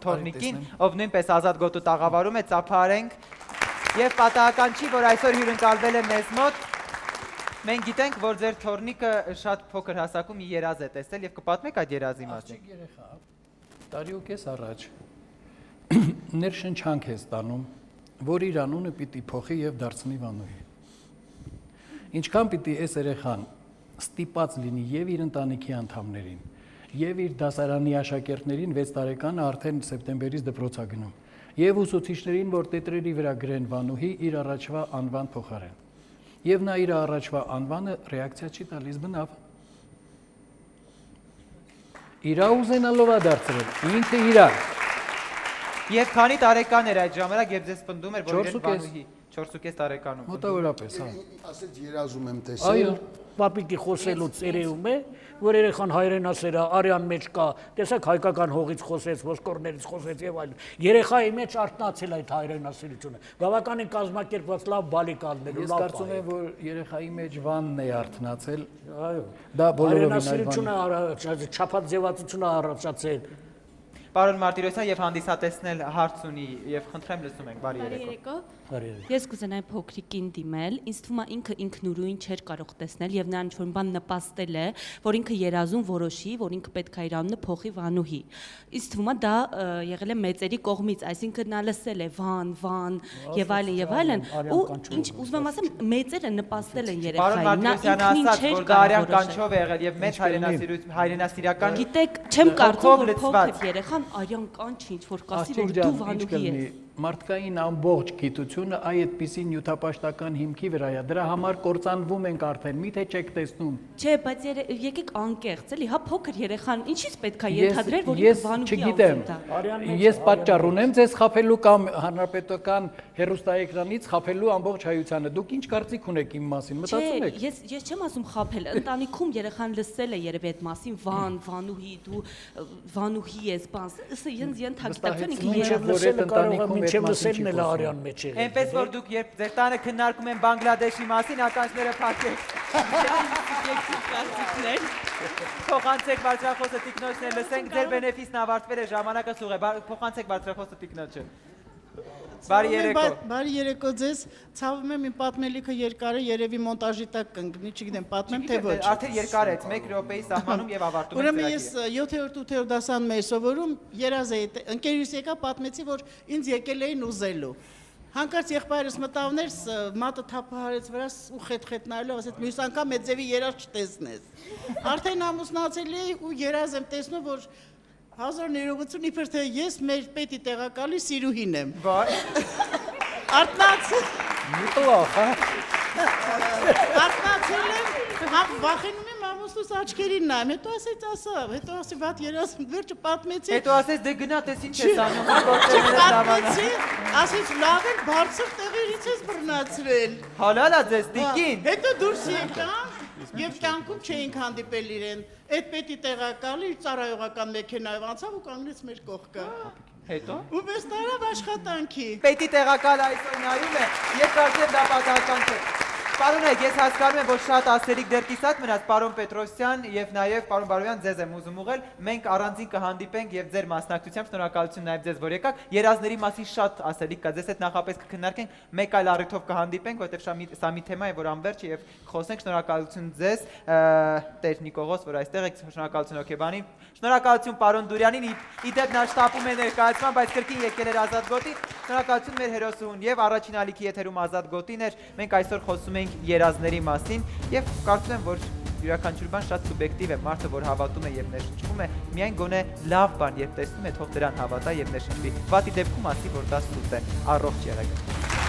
թորնիկին, ով նույնպես ազատ գոտու տաղավարում է, ծափարենք եւ պատահական չի, որ այսօր հյուրընկալվել է մեզ մոտ։ Մենք գիտենք, որ ձեր թորնիկը շատ փոքր հասակում մի երազ է տեսել եւ կպատմեք այդ երազի մասին։ Աղջիկ երեխա, տարի ու կես առաջ ներշնչանք է ստանում, որ իր անունը պիտի փոխի եւ դարձնի Վանուհի։ Ինչքան պիտի այս երեխան ստիպած լինի եւ իր ընտանիքի անդամներին, եւ իր դասարանի աշակերտներին 6 տարեկանը արդեն սեպտեմբերից դպրոց է գնում, եւ ուսուցիչներին, որ տետրերի վրա գրեն Վանուհի իր առաջվա անվան փոխարեն։ Եվ նա իր առաջվա անվանը ռեակցիա չի տալիս բնավ։ Իրա ուզենալով է դարձրել, ինքը իրա։ Եվ քանի տարեկան էր այդ ժամանակ, երբ ձեզ պնդում էր, որ իրեն Վանուհի 4.5 տարեկանում։ Մոտավորապես, հա։ Ասեց երազում եմ տեսել։ Այո, պապիկի խոսելուց երևում է, որ երեխան հայրենասեր է, արյան մեջ կա, տեսեք հայկական հողից խոսեց, ոսկորներից խոսեց եւ այլն։ Երեխայի մեջ արտնացել այդ հայրենասիրությունը։ Բավականին կազմակերպված լավ բալիկ ալնելու լավ։ Ես կարծում եմ, որ երեխայի մեջ Վանն է արտնացել։ Այո։ Դա բոլորովին հայրենասիրությունը չափած ձևացությունը առաջացել։ Պարոն Մարտիրոսյան եւ հանդիսատեսնել հարց ունի եւ խնդրեմ լսում ենք, բարի երեկո։ Ես կուզենայի փոքրիկին դիմել, ինձ թվում է ինքը ինքնուրույն չէր կարող տեսնել եւ նա ինչ-որ բան նպաստել է, որ ինքը երազում որոշի, որ ինքը պետք է իր անունը փոխի Վանուհի։ Ինձ թվում է դա եղել է մեծերի կողմից, այսինքն նա լսել է Վան եւ այլն, ու ինչ ուզում եմ ասեմ, մեծերը նպաստել են երեխային, նա ինքնին չէր որ դա արյան կանչով է եղել եւ մեծ հայրենասիրական գիտեք, չեմ կարծում որ փոքր երեխան արյան կանչ ինչ որ կասի որ դու Վանուհի ես։ Մարդկային ամբողջ գիտությունը այդպիսի նյութապաշտական հիմքի վրա է։ Դրա համար կործանվում ենք արդեն, միթե չեք տեսնում։ Չէ, բայց եկեք անկեղծ, էլի, հա փոքր երեխան, ինչից պետք է ենթադրել, որ ինքը Վանուհի է։ Ես պատճառ ունեմ ձեզ խաբելու կամ հանրապետական հեռուստաէկրանից խաբելու ամբողջ հայությանը։ Դուք ինչ կարծիք ունեք իմ մասին, մտածում եք։ Ես չեմ ասում խաբել, ընտանիքում երեխան լսել է երևի այդ մասին, Վանուհի, դու Վանուհի ես, բան, ինձ ենթադրել ինքը երեխան մինչև լսելն էլ արյան մեջ է։ Այնպես որ դուք երբ ձեր տանը քննարկում են Բանգլադեշի մասին, ականջները փակեք։ Փոխանցեք բարձրախոսը տիկնոջն է, լսենք ձեր բենեֆիսն ավարտվել է, ժամանակը սուղ է, փոխանցեք բարձրախոսը տիկնոջը։ Բարի երեկո։ Բարի երեկո ձեզ, ցավում եմ իմ պատմելիքը երկար է, երևի մոնտաժի տակ կընկնի, չգիտեմ, պատմեմ թե ոչ։ Արդեն երկար է, 1 րոպեի սահմանում եւ ավարտում ենք։ Ուրեմն ես 7-8 դասանում էի սովորում, երազ էի, ընկերուս եկա պատմեցի, որ ինձ եկել էին ուզելու։ Հանկարծ եղբայրս մտավներ մատը թափահարեց վրաս ու խետ նայելով ասեց մյուս անգամ այդ ձևի երազ չտեսնես։ Արդեն ամուսնացել էի ու երազ եմ տեսնում, որ հազար ներողություն իբր թե ես մեր պետի տեղակալի սիրուհին եմ։ Արտնացել եմ, վախենում եմ ամուսնուս աչքերին նայեմ, հետո ասեց ասա, հետո ասի վատ երազ վերջը պատմեցի։ Հետո ասեց դե գնա տես ինչ ես անում, պատմեցի, ասեց լավ էլ բարձր տեղերից ես բռնացրել։ Հալալա ձեզ տիկին։ Հետո դուրս եկանք եւ կյանքում չէինք հանդիպել իրեն։ Այդ պետի տեղակալը իր ծառայողական մեքենայով անցավ ու կանգնեց մեր կողքը։ Հետո ու մեզ տարավ աշխատանքի։ Պետի տեղակալը այսօր նայում է եւ կարծեմ դա պատահական չէ։ Պարոնեք, ես հասկանում եմ, որ շատ ասելիք դեռ կիսատ մնաց, պարոն Պետրոսյան եւ նաեւ պարոն Բարոյան ձեզ եմ ուզում ուղղել։ Մենք առանձին կհանդիպենք եւ ձեր մասնակցությամբ շնորհակալություն նաեւ ձեզ, որ եկաք։ Երազների մասին շատ ասելիք կա, ձեզ հետ նախապես կքննարկենք, մեկ այլ առիթով կհանդիպենք, որովհետեւ սա մի թեմա է, որ անվերջ եւ խոսենք շնորհակալություն ձեզ, Տեր Նիկողոս, որ այստեղ եք, շնորհակալություն հոգեբանին։ Շնորհակալություն պարոն Դուրյանին, իդեպ նա շտապում է ներկայացման, բայց կրկին եկել էր Ազատ գոտի։ Շնորհակալություն մեր հերոսուհուն եւ առաջին ալիքի եթերում Ազատ գոտին էր։ Մենք այսօր խոսում ենք երազների մասին եւ կարծում եմ, որ յուրաքանչյուր բան շատ սուբյեկտիվ է, մարդը որ հավատում է եւ ներշնչվում է, միայն գոնե լավ բան երբ տեսնում է, թող դրան հավատա եւ ներշնչվի։ Վատի դեպքում ասի, որ դա սուտ է, առողջ եղեք։